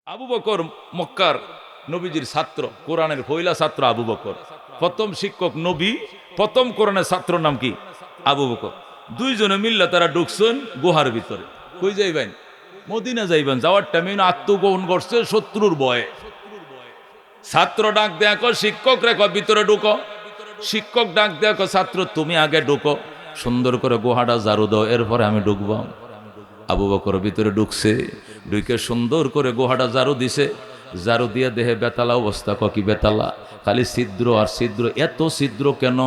আবু বকর মক্কার নবীজির ছাত্র, কোরআনের পয়লা ছাত্র আবু বকর। প্রথম শিক্ষক নবী, প্রথম কোরআনের ছাত্র নাম কি? আবু বকর। দুইজনে মিললে তারা ঢুকছেন গুহার ভিতরে। কই যাইবেন? মদিনা যাইবেন। যাওয়ার টাইমে আত্মগোপন করছে শত্রুর ভয়ে। ছাত্র ডাক দেয়া কর শিক্ষক রেখো ভিতরে ঢুকো। শিক্ষক ডাক দেয়া কর ছাত্র তুমি আগে ঢুকো, সুন্দর করে গুহাটা ঝাড়ু দাও, এরপরে আমি ঢুকবো। আবু বকর ভিতরে ঢুকছে, ঢুকে সুন্দর করে গুহাটা ঝাড়ু দিছে। ঝাড়ু দিয়ে দেহে বেতালা অবস্থা। কি বেতালা? খালি ছিদ্র আর ছিদ্র। এত ছিদ্র কেন?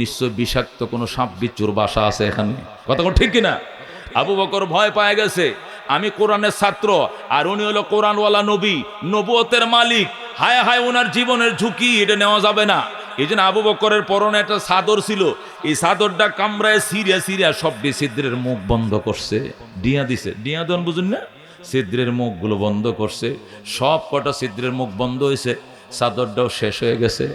নিশ্চয় বিষাক্ত কোনো সাপ বিচ্ছুর বাসা আছে এখানে। কথা ঠিক কিনা? আবু বকর ভয় পায় গেছে, আমি কোরআনের ছাত্র আর উনি হলো কোরআনওয়ালা নবী, নবুয়তের মালিক। হায় হায়, ওনার জীবনের ঝুঁকি, এটা নেওয়া যাবে না। এই জন্য আবু বকরের পরনে একটা চাদর ছিল, এই চাদরটা কামড়ায় সিরিয়া সিরিয়া সব ছিদ্রের মুখ বন্ধ করছে, ডিয়া দিছে। ডিয়া দেন বুঝুন না? ছিদ্রের মুখগুলো বন্ধ করছে, সব কটা ছিদ্রের মুখ বন্ধ হয়েছে। চাদরটাও শেষ হয়ে গেছে,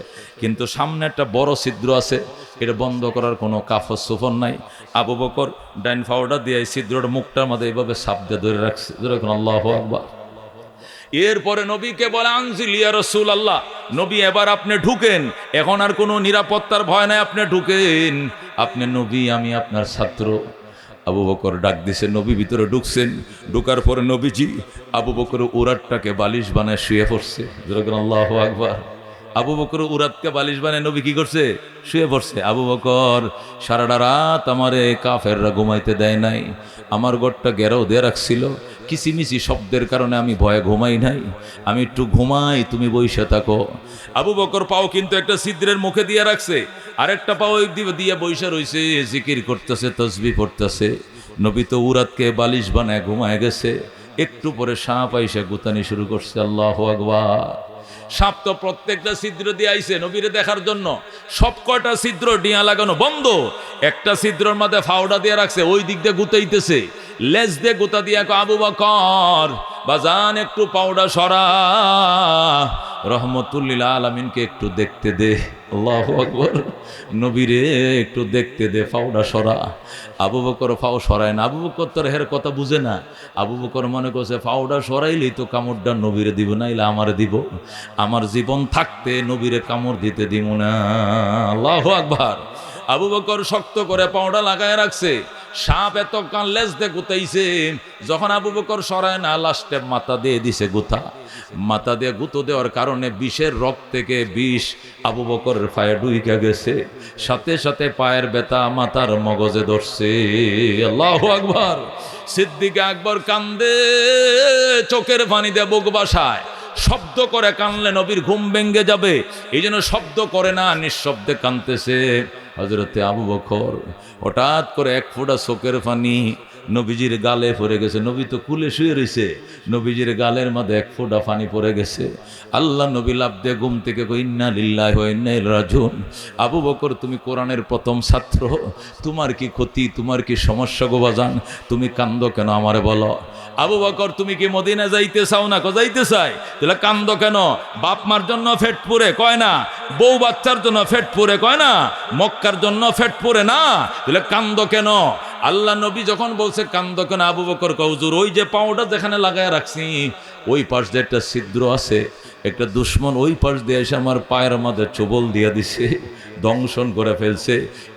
কিন্তু সামনে একটা বড় ছিদ্র আছে, এটা বন্ধ করার কোনো কাফর সুফর নাই। আবু বকর ডাইন ফাওয়াটা দিয়ে ছিদ্রটা মুখটার মধ্যে এইভাবে সাপ দিয়ে ধরে রাখছে। আল্লাহু আকবার। এরপরে নবীকে বলে আনজিল ইয়া রাসূলুল্লাহ, নবী এবার আপনি ঢুকেন, এখন আর কোনো নিরাপত্তার ভয় নাই, আপনি ঢুকেন। আপনি নবী, আমি আপনার ছাত্র। আবু বকর ডাক দিছে, নবী ভিতরে ঢুকছেন। ঢুকার পরে নবীজি আবু বকর উরাতটাকে বালিশ বানায় শুয়ে পড়ছে। আল্লাহু আকবার। আবু বকর উরাতকে বালিশ বানায় নবী কি করছে? শুয়ে পড়ছে। আবু বকর সারাটা রাত আমারে কাফেররা ঘুমাইতে দেয় নাই, আমার ঘরটা ঘেরাও দিয়ে রাখছিল, কিচিমিচি শব্দের কারণে আমি ভয়ে ঘুমাই নাই, আমি একটু ঘুমাই, তুমি বইসা থাকো। আবু বকর পাও কিন্তু একটা ছিদ্রের মুখে দিয়ে রাখছে, আরেকটা পাও দিয়ে বইসা রইছে, জিকির করতেছে, তসবিহ পড়তেছে। নবী তো উরাতকে বালিশ বানায় ঘুমায় গেছে। একটু পরে সাপ আইসা গুতানি শুরু করছে। আল্লাহু আকবার। সাপ তো প্রত্যেকটা ছিদ্র দিয়ে আইছে নবীরে দেখার জন্য। সব কয়টা ছিদ্র ডিয়া লাগানো বন্ধ, একটা ছিদ্রের মধ্যে ফাওড়া দিয়ে রাখছে, ওই দিক দিয়ে গুতাইতেছে। লেজ দিয়ে গুতা দিয়া আবু বকর বাজান একটু পাউডার সরা, রহমতুল্লিল আলামিনকে একটু দেখতে দে। আল্লাহু আকবার। নবীরে একটু দেখতে দে, পাউডার সরা। আবু বকর ফাও সরায় না। আবু বকর তোর হের কথা বুঝে না। আবু বকর মনে করছে পাউডার সরাইলেই তো কামড়টা নবীরে দিব, না ইলে আমারে দিব। আমার জীবন থাকতে নবীরে কামড় দিতে দিব না। আল্লাহু আকবার। আবু বকর শক্ত করে পাউডা লাগায় রাখছে। সাপ এত কান লেজ দিয়ে গুতাইছে, যখন আবু বকর সরায় না, লাস্টে মাথা দিয়ে দিছে গুতা। মাথা দিয়ে গুঁতো দেওয়ার কারণে বিষের রক্ত থেকে বিষ আবু বকরের পায়ে ঢুইকা গেছে, সাথে সাথে পায়ের ব্যথা মাথার মগজে ধরছে। আল্লাহু আকবার। সিদ্দিক আকবর কান্দে, চোখের পানি দিয়ে বুক বাসায়, শব্দ করে কানলে নবীর ঘুম ভেঙে যাবে, এই জন্য শব্দ করে না, নিঃশব্দে কানতেছে। হযরতে আবু বকর হঠাৎ করে এক ফোঁটা চোখের পানি নবীজির গালে পড়ে গেছে। নবী তো কুলে শুয়ে রয়েছে, নবীজির গালের মধ্যে এক ফোঁটা পানি পড়ে গেছে। আল্লাহ নবী লাফ দিয়ে ঘুম থেকে কই, ইন্না লিল্লাহি ওয়া ইন্না ইলাইহি রাজিউন। আবু বকর, তুমি কোরআনের প্রথম ছাত্র, তোমার কি ক্ষতি, তোমার কি সমস্যা গো বাজান? তুমি কান্দো কেন আমারে বলো। আবু বকর, তুমি কি মদিনা যাইতে চাও না? যাইতে চাই। তাহলে কান্দো কেন? বাপ মার জন্য ফেট পুরে কয় না, বউ বাচ্চার জন্য ফেট পুরে কয় না, মক্কার জন্য ফেট পুরে না, তাহলে কান্দো কেন? আল্লাহ নবী যখন বলছে কান্দো কেন, আবু বকর কয়, হুজুর ওই যে পাউডার যেখানে লাগায় রাখছি, ওই পাশ দিয়ে একটা ছিদ্র আছে, একটা দুশ্মন ওই পাশ দিয়ে এসে আমার পায়ের মধ্যে চোবল দিয়ে দিছে, দংশন করে ফেলছে,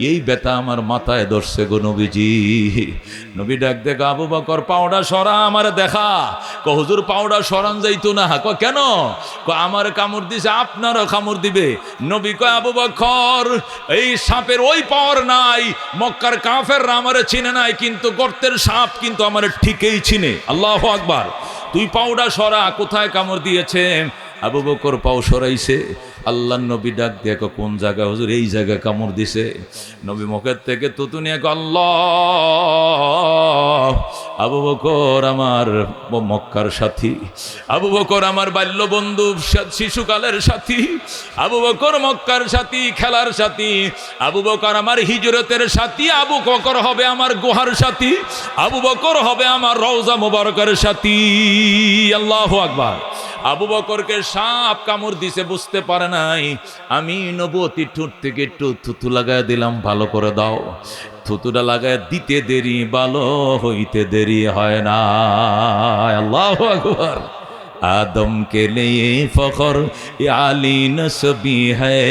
এই ব্যথা আমার মাথায় ধরছে গো নবীজি। নবী ডাক দেখ, আবু বকর পাউডার সরা, আমার দেখা। হুজুর পাউডার সরান যাইতো না। কেন? আমার কামড় দিছে, আপনারও কামড় দিবে। নবী কয়, আবু বকর এই সাপের ওই পাওয়ার নাই, মক্কার কাফেররা আমারে চিনে নাই, কিন্তু গর্তের সাপ কিন্তু আমারে ঠিকই চিনে। আল্লাহু আকবার। তুই পাউডার সরা, কোথায় কামড় দিয়েছে? আবু বকর পাও সরাইছে। আল্লাহ নবী ডাক দিয়ে, কোন জায়গায় হুজুর? এই জায়গায় কামড় দিছে। নবী মুখের থেকে তুতু নিয়ে আল্লাহ, আবু বকর আমার মক্কার সাথী, আবু বকর আমার বাল্য বন্ধু, শিশুকালের সাথী, আবু বকর মক্কার সাথী, খেলার সাথী, আবু বকর আমার হিজরতের সাথী, আবু বকর হবে আমার গুহার সাথী, আবু বকর হবে আমার রওজা মুবারকের সাথী। আল্লাহু আকবার। আবু বকরকে সাপ কামড় দিছে, বুঝতে পারে নাই। আমি নবুয়তি ঠোঁট থেকে একটু থুতু লাগায় দিলাম, ভালো করে দাও। থুতুটা লাগায় দিতে দেরি, ভালো হইতে দেরি হয় না। আল্লাহু আকবার। आदम के लिए फखर ये आली नस्बी है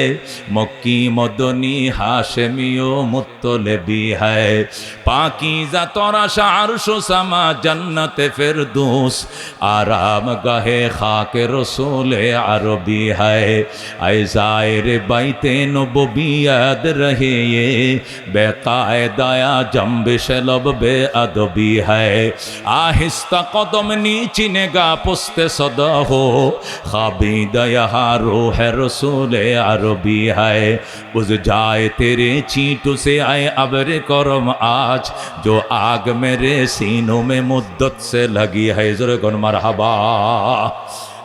मक्की मदनी हाशमियो मुत्तलबी है पाकीज़ा तोराशा अर्शो समा जन्नत फिरदौस आराम गाहे खाके रसूल अरबी है ऐ ज़ाहिर बैते नबुवियत रहे ये बेकायदाया जंब शलब बेअदबी है आहिस्ता कदम नीची नेगा पुस्ते सदा हो खाबिदा यहाँ रूह रसूल अरबी है उस जाए तेरे चींटू से आए अबर करम आज जो आग मेरे सीनों में मुद्दत से लगी है ज़ुरगन मरहबा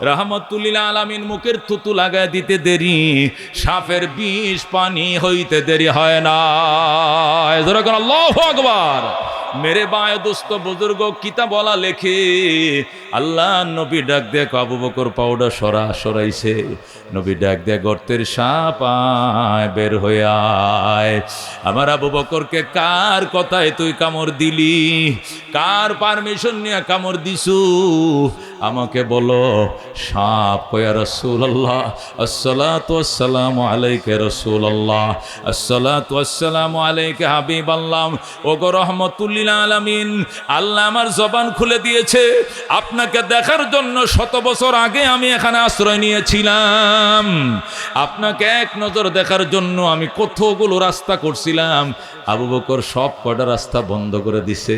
रहमतुल्लिल आलामीन मुखेर थुतु लागाय दिते देरी साफेर विष पानी हইতে देरी হয় না ज़ुरगन আল্লাহু আকবার मेरे बाय दोस्त बुजुर्ग किता बोला लेखे अल्लाह नबी डाक दे आबू बकर पाउडर सरा सराइছে नबी डाक दे गर्तेर साप आय बेर हয়ে आय আমার আবু বকরকে কার কথায় তুই কামড় দিলি কার পারমিশন নিয়ে কামড় দিছু আমাকে বলো সাপ কয়া রাসূলুল্লাহ আসসালাতু ওয়াসসালামু আলাইকা রাসূলুল্লাহ আসসালাতু ওয়াসসালামু আলাইকা হাবিবাল্লাহ ওগো রহমাতুল্লিল আলামিন আল্লাহ আমার জবান খুলে দিয়েছে আপনাকে দেখার জন্য শত বছর আগে আমি এখানে আশ্রয় নিয়েছিলাম আপনাকে এক নজর দেখার জন্য আমি কতগুলো রাস্তা করছিলাম আবু বকর সব কটা রাস্তা বন্ধ করে দিছে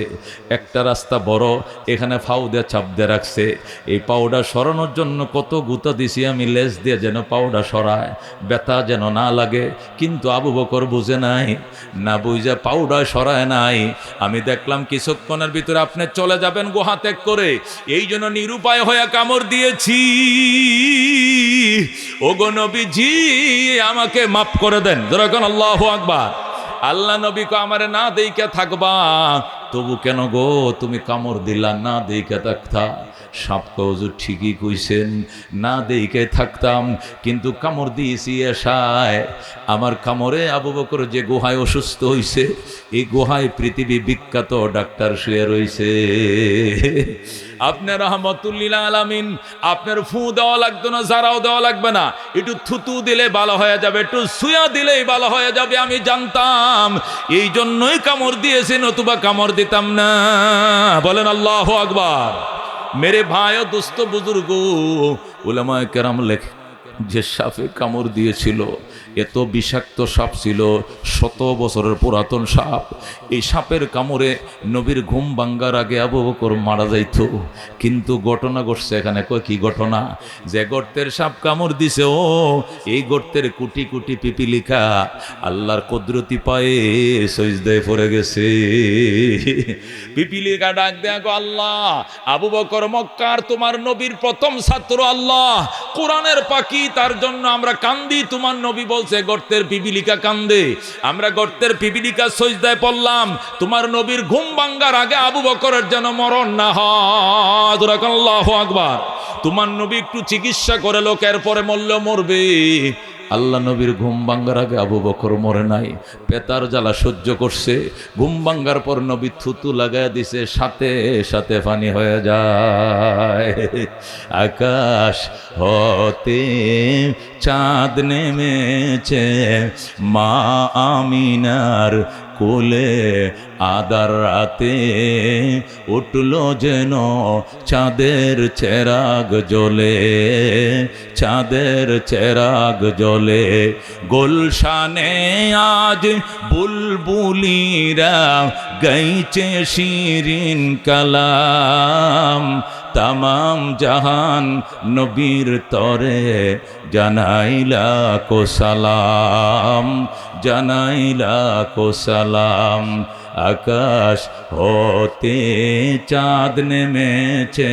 একটা রাস্তা বড় এখানে ফাউ দিয়ে চাপ দিয়ে রাখছে এই পাউডা সরানোর জন্য কত গুতা দিছি আমি লেজ দিয়ে যেন পাউডা সরায় ব্যথা যেন না লাগে কিন্তু আবু বকর বুঝে নাই না বুঝে পাউডা সরায় নাই আমি দেখলাম কিছুক্ষণের ভিতরে আপনি চলে যাবেন গুহা ত্যাগ করে এই জন্য নিরুপায় হয়ে কামড় দিয়েছি ওগো নবীজি আমাকে মাফ করে দেন যখন আল্লাহু আকবার আল্লাহ নবী কো আমারে না দেইকা থাকবা তবু কেন গো তুমি কামড় দিলা না দেইকা থাকতা সাপ কওজু ঠিকই কইছেন না দেইকে থাকতাম কিন্তু কামড় দিয়েছি এশায় আমার কামড়ে আবু বকর যে গুহায় অসুস্থ হইছে এই গুহায় পৃথিবী বিখ্যাত ডাক্তার শুয়ে রইছে আপনার রহমাতুল্লিল আলামিন আপনার ফু দেওয়া লাগতো না জারাও দেওয়া লাগবে না একটু থুতু দিলে ভালো হয়ে যাবে একটু সুয়া দিলেই ভালো হয়ে যাবে আমি জানতাম এই জন্যই কামড় দিয়েছি নতুবা কামড় দিতাম না বলেন আল্লাহু আকবার मेरे भाई दोस्त बुजुर्ग उलमाए केराम लेख যে সাপে কামড় দিয়েছিল এত বিষাক্ত সাপ ছিল শত বছরের পুরাতন সাপ এই সাপের কামড়ে নবীর ঘুম ভাঙ্গার আগে আবু বকর মারা যাইত কিন্তু ঘটনা ঘটছে এখানে কয় কি ঘটনা যে গর্তের সাপ কামড় দিছে ও এই গর্তের কোটি কোটি পিপিলিকা আল্লাহর কুদরতি পায়ে সিজদায় পড়ে গেছে পিপিলিকা ডাক দেয়া গো আল্লাহ আবু বকর মক্কার তোমার নবীর প্রথম ছাত্র আল্লাহ কোরআনের পাখি তার জন্য আমরা কান্দি তোমার নবী বলছে গর্তের পিপিলিকা কান্দে আমরা গর্তের পিপিলিকা সিজদায় পড়লাম তোমার নবীর ঘুম ভাঙ্গার আগে আবু বকরের যেন মরণ না হয় আল্লাহু আকবার তোমার নবী একটু চিকিৎসা করে লোকের পরে মরলেও মরবে আল্লাহ নবীর ঘুম ভাঙ্গার আগে আবু বকর মরে নাই পেতার জ্বালা সহ্য করছে ঘুম ভাঙ্গার পর নবী থুতু লাগায় দিছে সাথে সাথে পানি হয়ে যায় আকাশ হতে চাঁদ নেমেছে মা আমিনার কোলে আদার রাতে উঠল যেন চাঁদের চেরাগ জ্বলে চাঁদের চেরাগ জ্বলে গুলশানে আজ বুলবুলিরা গাইছে শিরিন কালাম तमाम जहान नबीर तोरे जनाइला को सलाम जनाइला को सलाम आकाश होते चाँद नेमेছে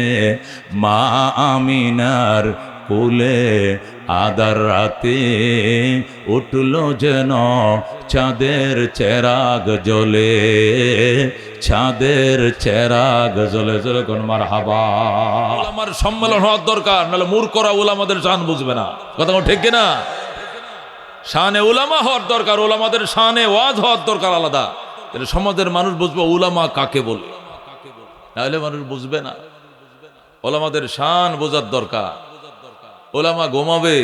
মা আমিনার কোলে আদার রাতে উঠল যেন চাঁদের চেরাগ জ্বলে চাঁদের চেরাগ জ্বলে জ্বলে কোন মারহাবা আমার সম্মেলন হওয়ার দরকার নাহলে মূর্খরা উলামাদের শান বুঝবে না কথা ঠিক কিনা শানে উলামা হওয়ার দরকার উলামাদের শানে ওয়াজ হওয়ার দরকার আলাদা তাহলে সমাজের মানুষ বুঝবে উলামা কাকে বলে নাহলে মানুষ বুঝবে না ওলামাদের শান বোঝার দরকার। ওলামা ঘুমাবে,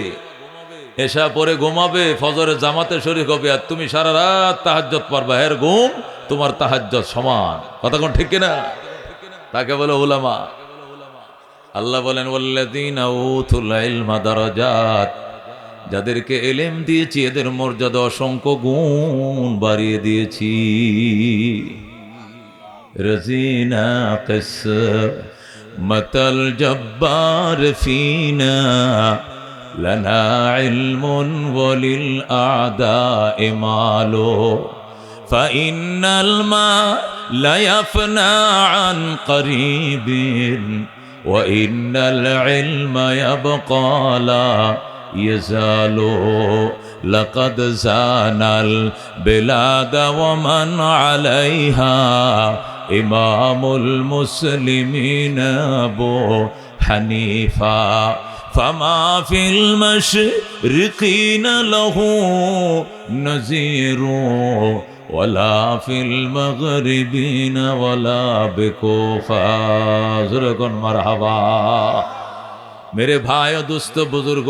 এশা পরে ঘুমাবে, ফজরের জামাতে শরীক হবে, আর তুমি সারা রাত তাহাজ্জুদ পড়বা, এর ঘুম তোমার তাহাজ্জুদ সমান। কথা কোন ঠিক কিনা? তাকে বলে ওলামা। আল্লাহ বলেন ওয়াল্লাযীনা উতুল ইলমা দারাজাত, যাদেরকে ইলম দিয়েছি এদের মর্যাদা অসংখ্য গুণ বাড়িয়ে দিয়েছি। রাজিনা কিসমাতাল জব্বার ফিনা লানা ইলমুন ওয়ালিল আদাই মালু ফাইন্নাল মা লা ইয়াফনা আন করিবিন ওয়া ইন্নাল ইলমা ইয়াবকা লা ইয়াজালু লাকাদ জানাল বিলাদা ওয়া মান আলাইহা ইমামুল মুসলিমিন আবু হানিফা ফামা ফিল মাশরিকিন লাহু নাযীরু ওয়ালা ফিল মাগরিবিন ওয়ালা বিকুফা। যুরকুন মারহাবা। মেরে ভাই ও দোস্ত বুজুর্গ,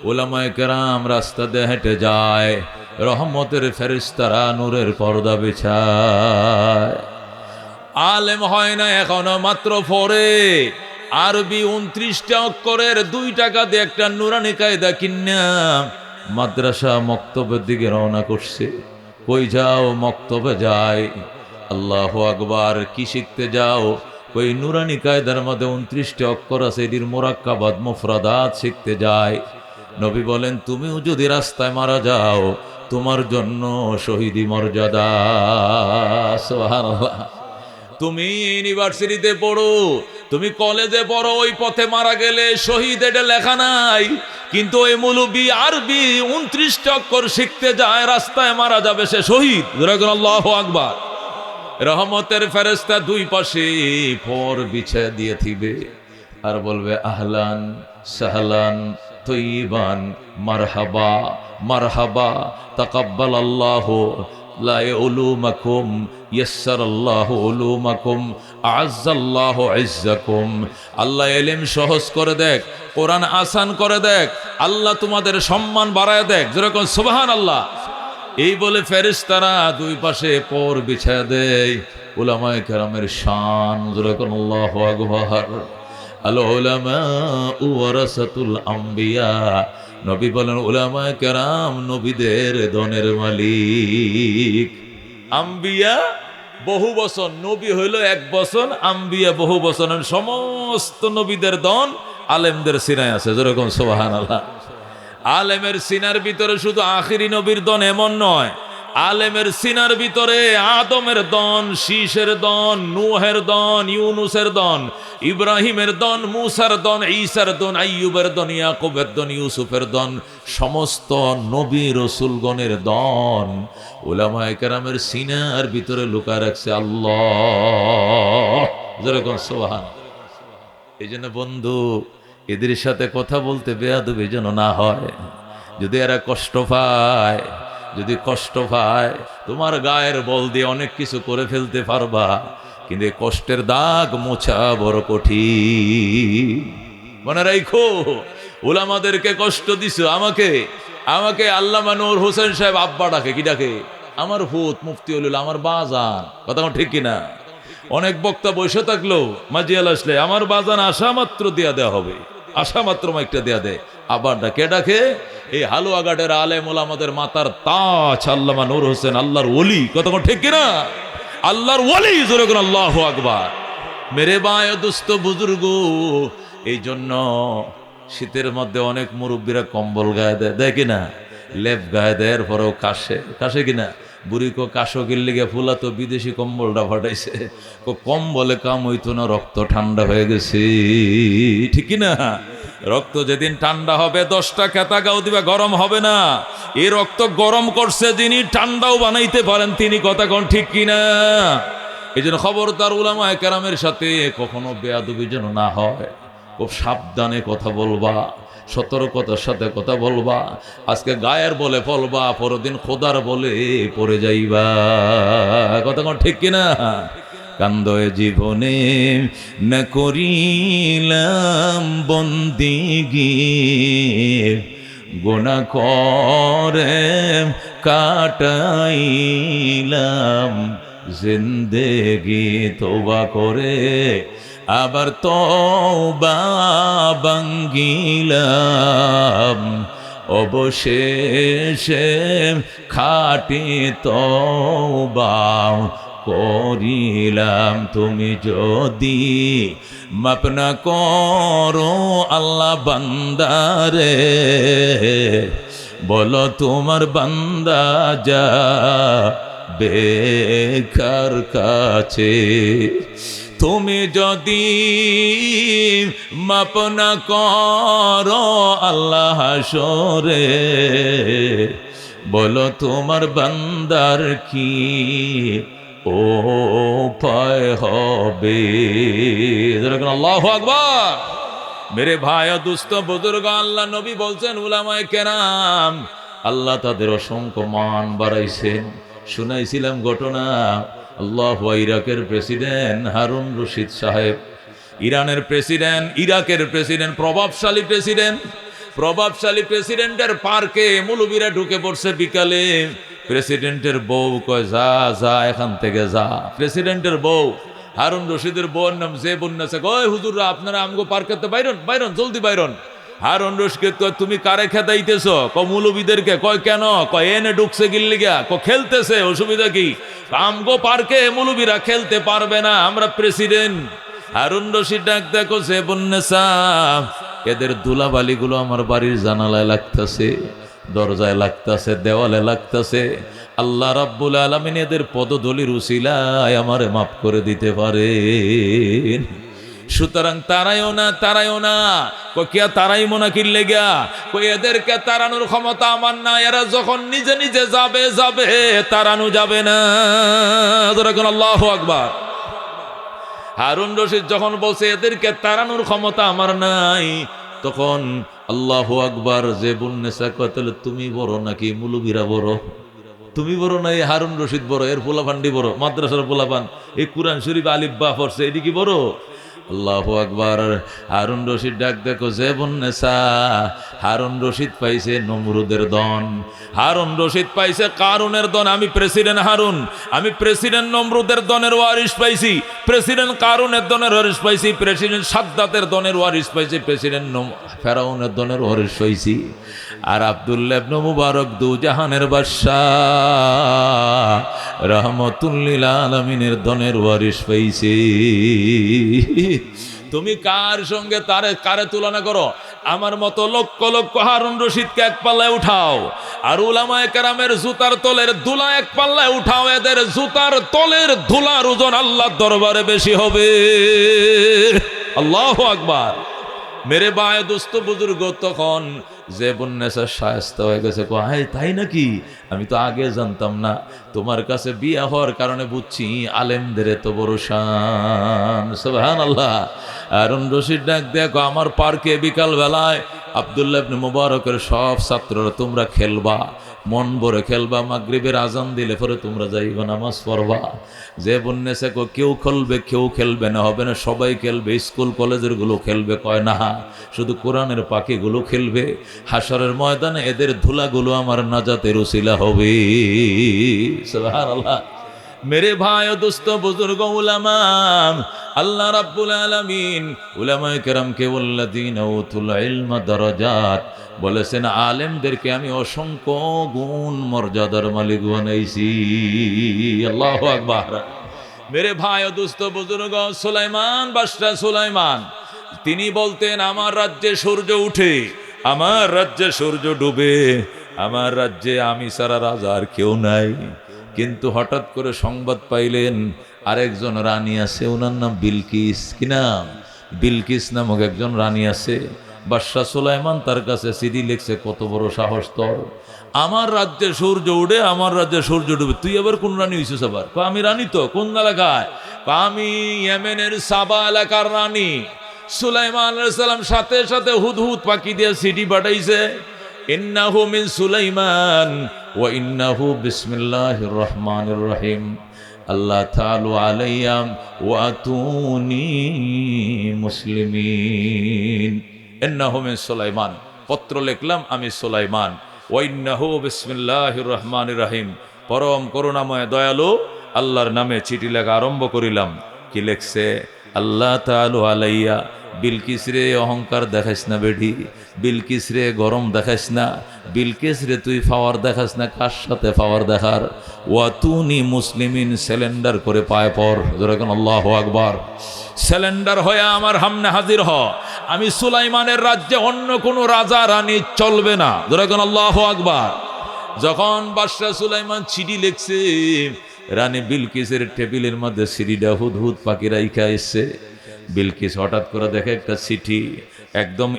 উলামায়ে কেরাম রাস্তা দিয়ে হেঁটে যায়, রহমতের ফেরেশতারা নূরের পর্দা বিছায়। আলেম হয় না এখনো, মাত্র পড়ে। আরবি 29টা অক্ষরের 2 টাকা দিয়ে একটা নুরানি কায়দা কিনা মাদ্রাসা মক্তবের দিকে রওনা করছে। কই যাও? মক্তবে যায়। আল্লাহু আকবার। কি শিখতে যাও? কই নুরানি কায়দার মধ্যে 29টা অক্ষর আছে, এটির মুরাক্কাবাত মুফরাদাত শিখতে যায়। নবী বলেন তুমিও যদি রাস্তায় মারা যাও তোমার জন্য শহীদি মর্যাদা। সুবহানাল্লাহ। তুমি ইউনিভার্সিটিতে পড়ো, তুমি কলেজে পড়ো, ওই পথে মারা গেলে শহীদ এটা লেখা নাই, কিন্তু ওই মুলবি আরবি 29টা অক্ষর শিখতে যায়, রাস্তায় মারা যাবে সে শহীদ। আল্লাহু আকবার। রহমতের ফেরেশতা 2 পাশে পর বিছিয়ে দিয়ে থিবে আর বলবে আহলান সাহলান তৈবান মারহাবা মারহাবা তাকাব্বালাল্লাহু লা উলুমাকুম ইয়াসসারাল্লাহু উলুমাকুম আ'আজ্জাল্লাহু ইজ্জাকুম। আল্লাহ ইলম সহজ করে দেখ, কোরআন আসান করে দেখ, আল্লাহ তোমাদের সম্মান বাড়ায় দেখ। যেরকম সুবহানাল্লাহ। এই বলে ফেরেশতারা 2 পাশে পর বিছায় দেয়। উলামায়ে কেরামের শান। যেরকম আল্লাহু আকবার। আল উলামা ওয়ারাসাতুল আম্বিয়া। নবী বলেন উলামায়ে কেরাম নবীদের ধনের মালিক। আম্বিয়া বহু বছর, নবী হইল 1 বছর, আম্বিয়া বহু বছর। সমস্ত নবীদের ধন আলেমদের সিনায় আছে। যেরকম সুবহানাল্লাহ। আলেমের সিনার ভিতরে শুধু আখিরি নবীর দন এমন নয়, আলেমের সিনার ভিতরে আদমের দন, শীষের দন, নূহের দন, ইউনুসের দন, ইব্রাহিমের দন, মুসার দন, ঈসার দন, আইয়ুবের দন, ইয়াকুবের দন, ইউসুফের দন, সমস্ত নবী রসুলগণের দন উলামায়ে কেরামের সিনার ভিতরে লুকায় রাখছে আল্লাহ। যেরকম সুবহান। এই জন্য বন্ধু, এদের সাথে কথা বলতে বেয়াদবি যেন না হয়। যদি এরা কষ্ট পায়, যদি কষ্ট পায়, তোমার গায়ের বল দিয়ে অনেক কিছু করে ফেলতে পারবা, কিন্তু কষ্টের দাগ মোছা বড় কঠিন। মনে রাখো, উলামাদেরকে কষ্ট দিছো, আমাকে আল্লামা নূর হোসেন সাহেব আব্বা ডাকে। কি ডাকে? আমার ভূত মুফতি হইল আমার বাজান। কথা ঠিক কিনা? অনেক বক্তা বসে থাকলো, মাজিয়াল আসলে আমার বাজান আসা মাত্র দিয়া দেওয়া হবে, আসা মাত্র মাইকটা দেয়া দেয়। আবার ডাকে ডাকে এই হালুয়াঘাটের আলেম ওলামাদের মাতার তাজ আল্লামা নূর হোসেন, আল্লাহর ওলি। কথা ঠিক কিনা? আল্লাহর ওলি। জোরে করে আল্লাহু আকবার। মেরে ভাই ও দোস্ত বুজুর্গ, এই জন্য শীতের মধ্যে অনেক মুরব্বীরা কম্বল গায়ে দেয়, দেয় কিনা? লেপ গায়ে দেয়, এরপরেও কাশে কিনা? বুড়ি কো কাশো গিল্লি গে ফুলা তো বিদেশি কম্বলটা ফাটাইছে, কম্বলে কাম হইতো না, রক্ত ঠান্ডা হয়ে গেছে। ঠিক কিনা? রক্ত যেদিন ঠান্ডা হবে 10টা খেতা গাও দিবা, গরম হবে না। এই রক্ত গরম করছে যিনি, ঠান্ডাও বানাইতে পারেন তিনি। কথা কোন ঠিক কিনা? এই জন্য খবরদার উলামায়ে কেরামের সাথে কখনো বেয়াদবি যেন না হয়। খুব সাবধানে কথা বলবা, সতর্কতার সাথে কথা বলবা। আজকে গায়ের বলে বলবা, পরদিন খোদার বলে পড়ে যাইবা। কথা কোন ঠিক কিনা? কান্দয়ে জীবনে না করিলাম বন্দিগি, গুনাহ করে কাটাইলাম জিন্দেগি, তওবা করে আবার তওবা ভাঙ্গিলাম, অবশেষে খাঁটি তওবা করিলাম। তুমি যদি মাপ না করো আল্লাহ বান্দারে, বলো তোমার বান্দা যা বেকার কাছে। তুমি যদি মাপ না করো আল্লাহ হাসরে, বলো তোমার বান্দার কি উপায় হবে। আল্লাহু আকবার। মেরে ভাই ও দুস্থ বুজুর্গ, আল্লাহ নবী বলছেন উলামায়ে কেরাম আল্লাহ তাদের অসংখ্য মান বাড়াইছেন। শুনাইছিলাম ঘটনা, আল্লাহ ইরাকের প্রেসিডেন্ট হারুন রশিদ সাহেব, ইরানের প্রেসিডেন্ট, ইরাকের প্রেসিডেন্ট, প্রভাবশালী প্রেসিডেন্টের পার্কে মৌলবীরা ঢুকে পড়ছে বিকালে। প্রেসিডেন্টের বউ কয় যা যা এখান থেকে যা। প্রেসিডেন্টের বউ, হারুন রশিদের বউর নাম জেবুন্নেসা, কয় হুজুররা আপনারা আমগো পার্কেতে বাইরন বাইরন, জলদি বাইরন। হারুন রশিদ কয় তুমি কারে খেদাইতেছ? ক মৌলবীদেরকে। কয় কেন? কয় এনে ঢুকছে গিল্লিগা, ক খেলতেছে, অসুবিধা কি? আমগো পার্কে মৌলবীরা খেলতে পারবে না, আমরা প্রেসিডেন্ট। হারুন রশিদ ডাক দেখো জেবুন্নেসা, এদের ধুলাবালিগুলো আমার বাড়ির জানালায় লাগতেছে, দরজায় লাগতেছে, দেওয়ালে লাগতেছে। আল্লাহ রাব্বুল আলামিন এদের পদধূলির উসিলায় আমারে মাফ করে দিতে পারেন। সুতরাং তারাইও না। কিয়া তারাইমো না কিনলে গিয়া? কই এদেরকে তাড়ানোর ক্ষমতা আমার না, এরা যখন নিজে নিজে যাবে তাড়ানো যাবে না। আল্লাহু আকবার। হারুন রশিদ যখন বলছে এদেরকে তাড়ানোর ক্ষমতা আমার নাই, তখন আল্লাহু আকবার। জেবুন্নেসা কয় তাহলে তুমি বড় নাকি মুলুবিরা বড়? তুমি বড় না, এই হারুন রশিদ বড়, এর পোলাপান্ডি বড়, মাদ্রাসার পোলাপান, এই কুরআন শরীফ আলিফ বা পড়ছে, এটি কি বড়? আল্লাহু আকবার। হারুন রশিদ ডাক দেখো জেবুন্নেসা, হারুন রশিদ পাইছে নমরুদের দন, হারুন রশিদ পাইছে কারুনের দন। আমি প্রেসিডেন্ট হারুন, আমি প্রেসিডেন্ট নমরুদের দনের ওয়ারিশ পাইছি, প্রেসিডেন্ট কারুনের দনের ওয়ারিশ পাইছি, প্রেসিডেন্ট সাদ্দাতের দনের ওয়ারিশ পাইছি, প্রেসিডেন্ট ফেরাউনের দনের ওয়ারিশ পাইছি। আর আব্দুল্লাহ ইবনে মুবারক দুজাহানের বাদশাহ রহমাতুল লিল আলামিনের দনের ওয়ারিশ পাইছে। তুমি কার সঙ্গে কারে তুলনা করো? আমার মতো লক্ষ লক্ষ হারুন রশিদকে এক পাল্লায় উঠাও, আর উলামায়ে কেরামের জুতার তলের ধুলা এক পাল্লায় উঠাও, এদের জুতার তলের ধুলার ওজন আল্লাহর দরবারে বেশি হবে। আল্লাহু আকবার। মেরে ভাই দোস্ত বুজুর্গ, তখন জেবুন্নেসা শায়েস্তা হয়ে গেছে। তাই নাকি? আমি তো আগে জানতাম না। তোমার কাছে বিয়া হওয়ার কারণে বুঝছি আলেমদের এত বড় শান। সুবহানাল্লাহ। হারুন রশিদ ডাক দেখো, আমার পার্কে বিকাল বেলায় আব্দুল্লাহ ইবনে মুবারকের সব ছাত্ররা তোমরা খেলবা, মন ভরে খেলবা, মাগরিবের আজান দিলে পরে তোমরা যাইবা নামাজ পড়বা। জেবুন্নেসা কো কেউ খেলবে, কেউ খেলবে না, হবে না, সবাই খেলবে, স্কুল কলেজের গুলো খেলবে। কয় না, শুধু কোরআনের পাখিগুলো খেলবে। হাশরের ময়দানে এদের ধুলাগুলো আমার নাজাতের উসিলা হবে। সুবহানাল্লাহ। মেরে ভাই ও দোস্ত বুজুর্গ উলামা, আল্লাহ রাব্বুল আলামিন উলামায়ে কেরামকে ওয়াল্লাযীনা উতুল ইলমা দারাজাত বলেছেন, আলেমদেরকে আমি অসংখ্য গুণ মর্যাদার মালিক বানাইছি। আল্লাহু আকবার। মেরে ভাই ও দোস্ত বুজুর্গ, সুলাইমান বাদশা সুলাইমান তিনি বলতেন, আমার রাজ্যে সূর্য উঠে, আমার রাজ্যে সূর্য ডুবে, আমার রাজ্যে আমি সারা রাজা আর কেউ নাই। কিন্তু হঠাৎ করে সংবাদ পাইলেন আরেকজন রানী আছে, ওনার নাম বিলকিস। কি নাম? বিলকিস নামক একজন রানী আছে। বাদশাহ সুলাইমান তার কাছে চিঠি লিখছে, কত বড় সাহস তোর, আমার রাজ্যে সূর্য উঠে, আমার রাজ্যে সূর্য ডুবে, তুই আবার কোন রানী হইছিস? আবার আমি রানী তো। কোন এলাকায়? আমি ইয়েমেনের সাবা এলাকার রানী। সুলাইমান আলাইহিস সালাম সাথে সাথে হুদহুদ পাখি দিয়ে চিঠি পাঠাইছে, ইন্নাহু মিন সুলাইমান ওয়া ইন্নাহু বিসমিল্লাহির রহমানির রহিম। আল্লাহ তাআলু আলাইয়া ওয়াতুনি মুসলিমিন। ইন্নাহু মিন সুলাইমান, পত্র লিখলাম আমি সুলাইমান। ওয়াইন্নাহু বিসমিল্লাহির রহমানির রহিম, পরম করুণাময় দয়ালু আল্লাহর নামে চিঠি লেখা আরম্ভ করিলাম। কি লেখছে? আল্লাহ তাআলু আলাইয়া, বিলকিস রে অহংকার দেখাস না বেডি, বিলকিস রে গরম দেখাস না, বিলকিস রে তুই পাওয়ার দেখাস না, কার সাথে পাওয়ার দেখার? ওয়াতুনি মুসলিমিন, সিলিন্ডার করে পায় পর, যেরকম আল্লাহু আকবার। সিলিন্ডার হয়ে আমার সামনে হাজির হ। আমি সুলাইমানের রাজ্যে অন্য কোনো রাজা রানী চলবে না, যেরকম আল্লাহু আকবার। যখন বাদশাহ সুলাইমান চিঠি লিখছে, রানী বিলকিসের টেবিলের মধ্যে সিঁড়িটা হুদহুদ পাখি রাইখা এসছে। বিলকিস হঠাৎ করে দেখে একটা চিঠি একদম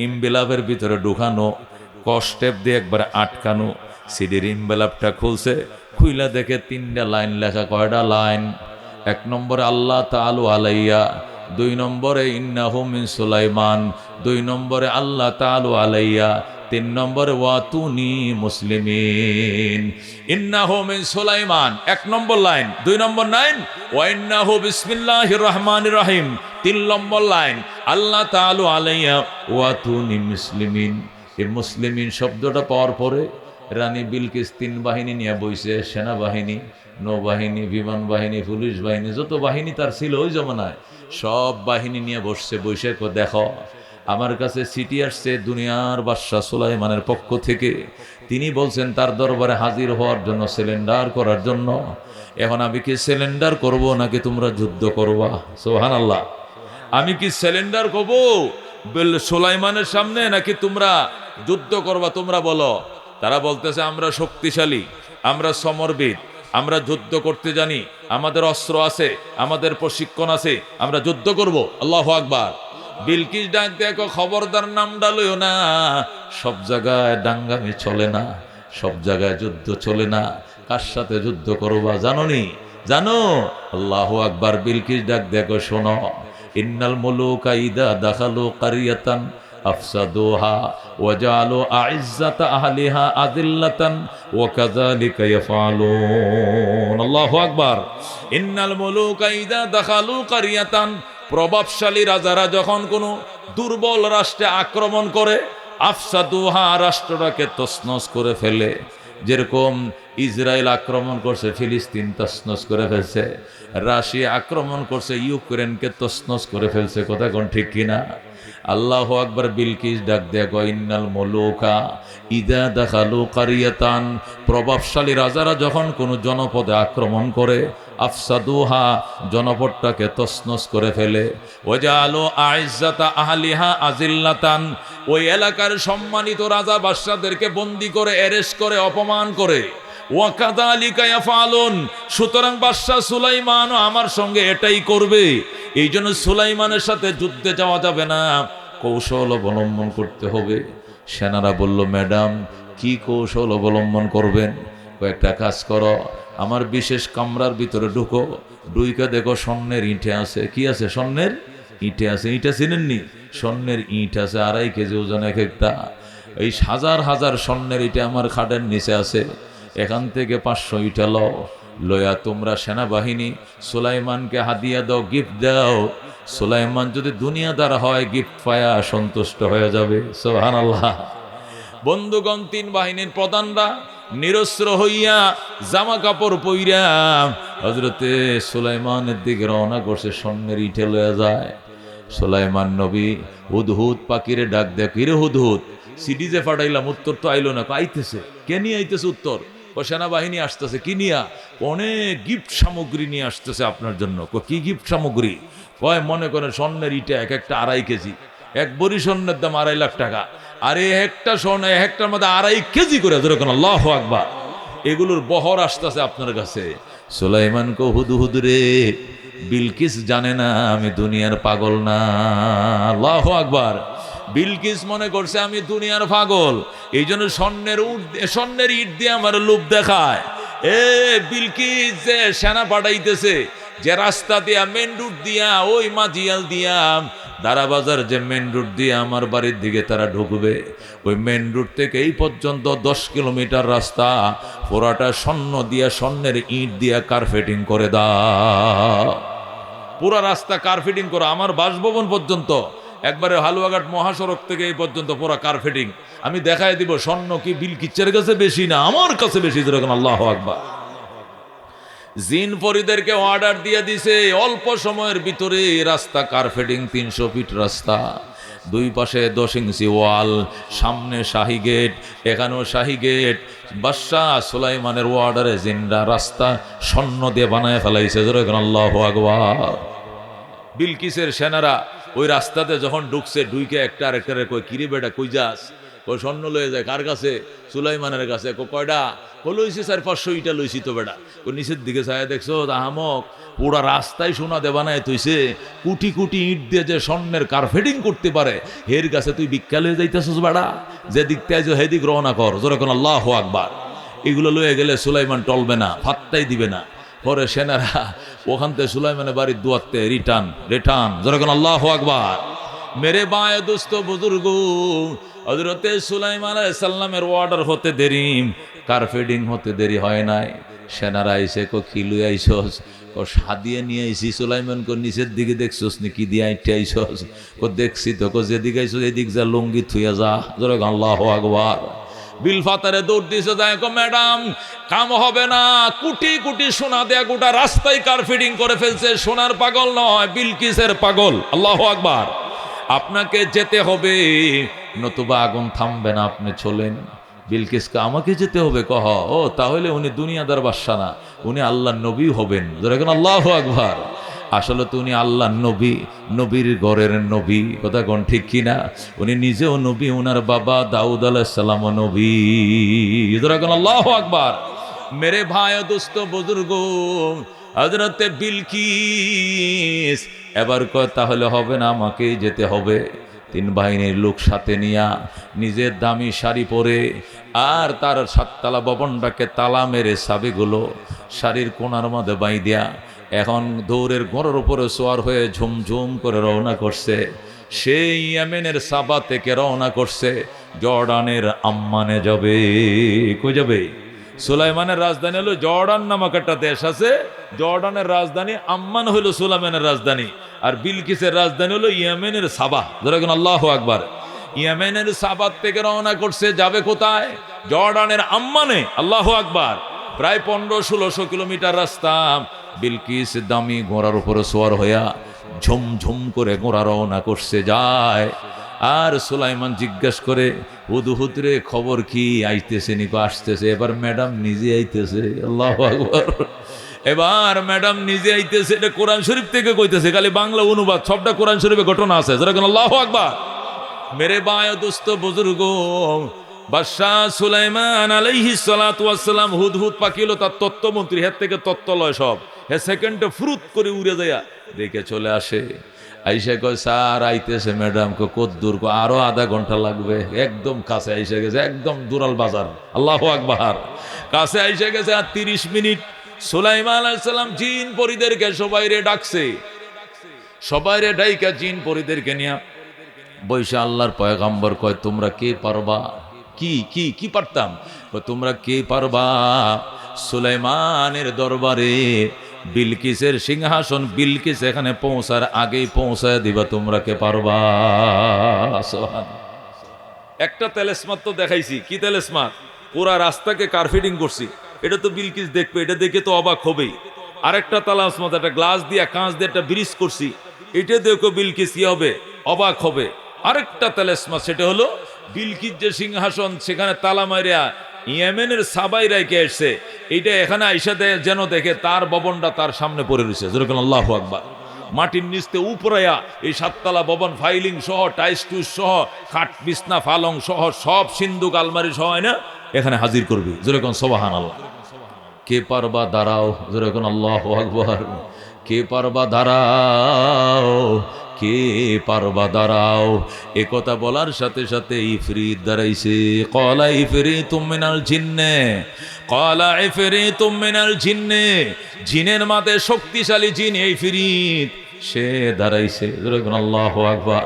ইমবেলাপের ভিতরে ঢুকানো, কস্টেপ দিয়ে একবার আটকানো। সিডির ইমবেলাপটা খুলছে, খুইলা দেখে 3টা লাইন লেখা। কয়টা লাইন? 1 নম্বরে আল্লাহ তাআলু আলাইয়া, 2 নম্বরে ইন্নাহু মিন সুলাইমান, 2 নম্বরে আল্লাহ তাআলু আলাইয়া, 3 নম্বরে ওয়াতুনি মুসলিমিন। ইন্নাহু মিন সুলাইমান 1 নম্বর লাইন, 2 নম্বর লাইন ওয়াইন্নাহু বিসমিল্লাহির রহমানির রহিম, 3 নম্বর লাইন আল্লাহ তাআলু আলাইয়া ওয়াতুনি মুসলিমিন। এই মুসলিমিন শব্দটা পাওয়ার পরে রানী বিলকিস 3 বাহিনী নিয়ে বইছে। সেনাবাহিনী, নৌবাহিনী, বিমান বাহিনী, পুলিশ বাহিনী, যত বাহিনী তার ছিল ওই জমানায় সব বাহিনী নিয়ে বসছে। বৈশে দেখো আমার কাছে চিঠি আসছে দুনিয়ার বাদশাহ সুলাইমানের পক্ষ থেকে। তিনি বলছেন তার দরবারে হাজির হওয়ার জন্য, সিলিন্ডার করার জন্য। এখন আমি কি সিলিন্ডার করব নাকি তোমরা যুদ্ধ করবা? সুবহানাল্লাহ। আমি কি সিলিন্ডার করব সুলাইমানের সামনে নাকি তোমরা যুদ্ধ করবা? তোমরা বলো। তারা বলতেছে আমরা শক্তিশালী, আমরা সমরবিদ, আমরা যুদ্ধ করতে জানি, আমাদের অস্ত্র আছে, আমাদের প্রশিক্ষণ আছে, আমরা যুদ্ধ করব। আল্লাহু আকবার। বিলকিস ডাক দেখো, খবরদার নাম ডালইও না। সব জায়গায় ডাঙ্গামি চলে না, সব জায়গায় যুদ্ধ চলে না। কার সাথে যুদ্ধ করবা জানোনি? জানো? আল্লাহু আকবার। বিলকিস ডাক দেখো, শোনো, ইন্নাল মুলুকা ইদা দাখালু কারিয়াতান আফসাদুহা ওয়া জাআলু আ'iজ্জাতা আহলিহা আযিল্লাতান ওয়া কাযালিকা ইয়াফআলুন। আল্লাহু আকবার। ইন্নাল মুলুকা ইদা দাখালু কারিয়াতান, প্রভাবশালী রাজারা যখন কোনো দুর্বল রাষ্ট্রে আক্রমণ করে, আফসাদুহা, রাষ্ট্রটাকে তছনছ করে ফেলে। যেরকম ইসরায়েল আক্রমণ করছে, ফিলিস্তিন তছনছ করে ফেলছে। রাশিয়া আক্রমণ করছে, ইউক্রেনকে তছনছ করে ফেলছে। কথা কোন ঠিক কিনা? আল্লাহু আকবার। বিলকিস ডাক দেখো, ইন্নাল মুলুকা ইদা দাখালু কারিয়াতান, প্রভাবশালী রাজারা যখন কোনো জনপদে আক্রমণ করে, আফসাদুহা, জনপদটাকে তছনছ করে ফেলে। ওয়াজালু আ'iজ্জাতা আহলিহা আযিল্লাতান, ওই এলাকার সম্মানিত রাজা বাদশাদেরকে বন্দী করে, অ্যারেস্ট করে, অপমান করে। ওয়া কাযালিকা ইয়াফআলুন, সুতরাং বাদশা সুলাইমানও আমার সঙ্গে এটাই করবে। এই জন্য সুলাইমানের সাথে যুদ্ধে যাওয়া যাবে না, কৌশল অবলম্বন করতে হবে। সেনারা বলল, ম্যাডাম কি কৌশল অবলম্বন করবেন? কয়েকটা কাজ করো, আমার বিশেষ কামরার ভিতরে ঢুকো, ঢুইকা দেখো স্বর্ণের ইঁটে আছে। কি আছে? স্বর্ণের ইঁটে আছে। ইঁটা চিনেননি? স্বর্ণের ইঁট আছে 2.5 কেজি ওজন এক একটা। এই হাজার হাজার স্বর্ণের ইঁটে আমার খাটের নিচে আছে। এখান থেকে 500 ইঁটা লও, লয়া তোমরা সেনাবাহিনী সুলাইমানকে হাদিয়া দাও, গিফট দাও। সুলাইমান যদি দুনিয়াদার হয়, গিফট পায়া সন্তুষ্ট হয়ে যাবে। সুবহানাল্লাহ। বন্ধুগণ, 3 বাহিনীর প্রধানরা নিরস্ত্র হইয়া, জামা কাপড় পইরা হযরতে সুলাইমানের দিকে রওনা করছে। স্বর্ণের ইঁটে লয়ে যায়। সুলাইমান নবী হুদহুদ পাখিরে ডাক দেয়, কিরে হুদহুদ, সিডি যে পাঠাইলাম উত্তর তো আইলো না। আইতেছে। কে নিয়ে আইতেছে উত্তর? ও সেনাবাহিনী আসতেছে। কি নিয়া? অনেক গিফট সামগ্রী নিয়ে আসতেছে আপনার জন্য। কি গিফট সামগ্রী? কয় মনে করেন স্বর্ণের ইটা এক একটা 2.5 কেজি, এক বড়ি স্বর্ণের দাম 2.5 লাখ টাকা। আর একটা স্বর্ণ একটার মধ্যে 2.5 কেজি করে। যেরকম আল্লাহু আকবার। এগুলোর বহর আসতেছে আপনার কাছে। সুলাইমান কো, হুদহুদ রে, বিলকিস জানে না আমি দুনিয়ার পাগল না। আল্লাহু আকবার। বিলকিস মনে করছে আমি দুনিয়ার পাগল, এই জন্য স্বর্ণের ইট দিয়ে আমার লোভ দেখায়। বিলকিস যে সেনা পাঠাইতেছে, যে রাস্তা দিয়া, মেন রুট দিয়া, ওই মাঝিয়াল দিয়া দারা বাজার যে মেন রুট দিয়ে আমার বাড়ির দিকে তারা ঢুকবে, ওই মেন রুট থেকে এই পর্যন্ত 10 কিলোমিটার রাস্তা পুরাটা স্বর্ণ দিয়া, স্বর্ণের ইট দিয়া কার্পেটিং করে দাও। পুরা রাস্তা কার্পেটিং করো, আমার বাসভবন পর্যন্ত, একবারে হালুয়াঘাট মহাসড়ক থেকে এই পর্যন্ত পুরা কার্পেটিং। আমি দেখাই দিব স্বর্ণ কি বিলকিসের কাছে বেশি না, আমার কাছে বেশি। যেরকম আল্লাহু আকবার। জিন পরীদেরকে অর্ডার দিয়ে দিছে অল্প সময়ের ভিতরে রাস্তা কার্পেটিং, 300 ফিট রাস্তা, দুই পাশে 10 ইঞ্চি ওয়াল, সামনে শাহী গেট, এখানেও শাহী গেট। বাদশাহ সুলাইমানের অর্ডারে জিনরা রাস্তা স্বর্ণ দিয়ে বানায় ফেলাইছে। যেরকম আল্লাহু আকবার। বিলকিসের সেনারা ওই রাস্তাতে যখন ঢুকছে, ঢুইকে একটা আরেকটারে কই, কিরে বেটা কই যাস? ওই স্বর্ণ লয়ে যায় কার কাছে? সুলাইমানের কাছে। কয়টা? লইছি 400-500 ইটা লইছি তো বেটা। ওই নিচের দিকে চায় দেখছো আহমক, পুরা রাস্তায় সোনা দে বানায় তুইছে, কোটি কোটি ইট দিয়ে যে স্বর্ণের কার্পেটিং করতে পারে, এর কাছে তুই ভিক্ষা লয়ে যাইতেছিস বেটা? যে দিক থেকে হেদিক রওনা কর। যেরকম আল্লাহু আকবার। এগুলো লয়ে গেলে সুলাইমান টলবে না, ফাত্তাই দিবে না। পরে সেনারা ওখান থেকে সুলাইমানের বাড়ির দুয়ারতে রিটার্ন। যেরকম আল্লাহু আকবার। মেরে বায়ে দোস্ত বুজুর্গ, হযরতে সুলাইমান আলাইহিস সালামের অর্ডার হতে দেরি, কার্পেটিং হতে দেরি হয় নাই। সেনারা আইসে খিলুই আইসস, সাদিয়ে নিয়ে আইসি। সুলাইমান নিচের দিকে দেখছস নি কি দিয়ে আইটে আইসস? দেখছি তো। যেদিকে আইসস এদিক যা, লুঙ্গি থুইয়া যা। যেরকম আল্লাহু আকবার। বিল ফাতারে দৌড় দিছে, দেখো ম্যাডাম কাম হবে না, কোটি কোটি সোনা দেয়া গোটা রাস্তায় কার্পেটিং করে ফেলছে। সোনার পাগল নয়, বিলকিসের পাগল। আল্লাহু আকবার। আপনাকে যেতে হবে, নতুবা আগুন থামবে না, আপনি চলেন। বিলকিসকে আমাকে যেতে হবে? কহ ও, তাহলে উনি দুনিয়াদার বাদশা না, উনি আল্লাহর নবী হবেন। যেরকম আল্লাহু আকবার। আসলে তো উনি আল্লাহর নবী, নবীর ঘরের নবী। কথা কোন ঠিক কিনা? উনি নিজেও নবী, ওনার বাবা দাউদ আলাইহিস সালাম নবী। যেরকম আল্লাহু আকবার। মেরে ভাই দোস্ত বুজুর্গ, হযরতে বিলকিস এবার কয় তাহলে হবে না, আমাকেই যেতে হবে। 3 বাহিনীর লোক সাথে নিয়া, নিজের দামি শাড়ি পরে, আর তার 7 তলা ভবনটাকে তালা মেরে চাবিগুলো শাড়ির কোণার মধ্যে বাইদিয়া, এখন দৌড়ের ঘোড়ার উপরে সোয়ার হয়ে ঝুমঝুম করে রওনা করছে। সেই ইয়েমেনের সাবা থেকে রওনা করছে, জর্ডানের আম্মানে যাবে। কই যাবে? সুলাইমানের রাজধানী হলো জর্ডান নামক একটা দেশ আছে, জর্ডানের রাজধানী আম্মান হলো সুলাইমানের রাজধানী, আর বিলকিসের রাজধানী হলো ইয়েমেনের সাবা। যেরকম আল্লাহু আকবার। ইয়েমেনের সাবা থেকে রওনা করছে, যাবে কোথায়? জর্ডানের আম্মানে। আল্লাহু আকবার। প্রায় 1500-1600 কিলোমিটার রাস্তা। বিলকিস দামি ঘোড়ার উপরে সোয়ার হইয়া ঝুমঝুম করে ঘোড়া রওনা করছে, যায়। আর সুলাইমান জিজ্ঞাসা করে, হুদহুদ রে খবর কি? আইতেছে নিকো? আসতেছে। এবার ম্যাডাম নিজে আইতেছে। আল্লাহু আকবার। এবার ম্যাডাম নিজে আইতেছে। এটা কোরআন শরীফ থেকে কইতেছে, খালি বাংলা অনুবাদ, সবটা কোরআন শরীফে ঘটনা আছে। যেরকম আল্লাহু আকবার। মেরে বায় দোস্ত বুজুর্গ, বাদশাহ সুলাইমান আলাইহিস সালাতু ওয়াস সালাম হুদহুদ পাখি হলো তার তত্ত্বমন্ত্রী, হের থেকে তত্ত্ব লয় সব। হে সেকেন্ডে ফুরুত করে উড়ে যায়, দেখে চলে আসে। আইসা কয় স্যার আইতেছে। ম্যাডাম কত দূর? আরো আধা ঘন্টা লাগবে। একদম কাছে আইসা গেছে, একদম দুরাল বাজার। আল্লাহু আকবার। কাছে আইসা গেছে আর 30 মিনিট। সুলাইমান আলাইহিস সালাম জিন পরীদেরকে সবাইরে ডাকছে, সবাইরে ডাইকা জিন পরীদেরকে নিয়া বৈশা আল্লাহর পয়গম্বর কয়, তোমরা কে পারবা? কি কি কি পারতাম? তোমরা কে পারবা সুলাইমানের দরবারে বিলকিসের সিংহাসন, বিলকিস এখানে পৌঁছার আগেই পৌঁছায় দিবা, তোমরা কে পারবা? একটা তেলেসমাত তো দেখাইছি। কি তেলেসমাত? পুরা রাস্তাকে কার্পেটিং করছি। এটা তো বিলকিস দেখবে, এটা দেখে তো অবাক হবেই। আরেকটা তালাসমাত, একটা গ্লাস দিয়া, কাঁচ দিয়ে একটা ব্রিজ করছি, এটা দেখো বিলকিস কি হবে? অবাক হবে। আরেকটা তেলেসমাত, সেটা হলো বিলকিস যে সিংহাসন, সেখানে তালা মারিয়া ইয়েমেনের সাবাই রাইকে এসছে, এইটা এখানে আইসা যেন দেখে তার ভবনটা তার সামনে পড়ে রয়েছে। যেরকম আল্লাহু আকবার। মাটির নিচতে উপরাইয়া এই 7 তলা ভবন, ফাইলিং সহ, টাইস টুস সহ, খাট বিছনা ফালং সহ, সব সিন্ধুক আলমারি সহ না এখানে হাজির করবি। যেরকম সুবহানাল্লাহ। কে পারবা দাঁড়াও? যেরকম আল্লাহু আকবার। কে পারবা দাঁড়াও? কে পারবা দাঁড়াও? এ কথা বলার সাথে সাথে ইফরিত দাঁড়াইছে। ক্বালা ইফরিতুম মিনাল জিন্নে, ক্বালা ইফরিতুম মিনাল জিন্নে। জিনের মাঝে শক্তিশালী জিন ইফরিত, সে দাঁড়াইছে, আল্লাহু আকবার।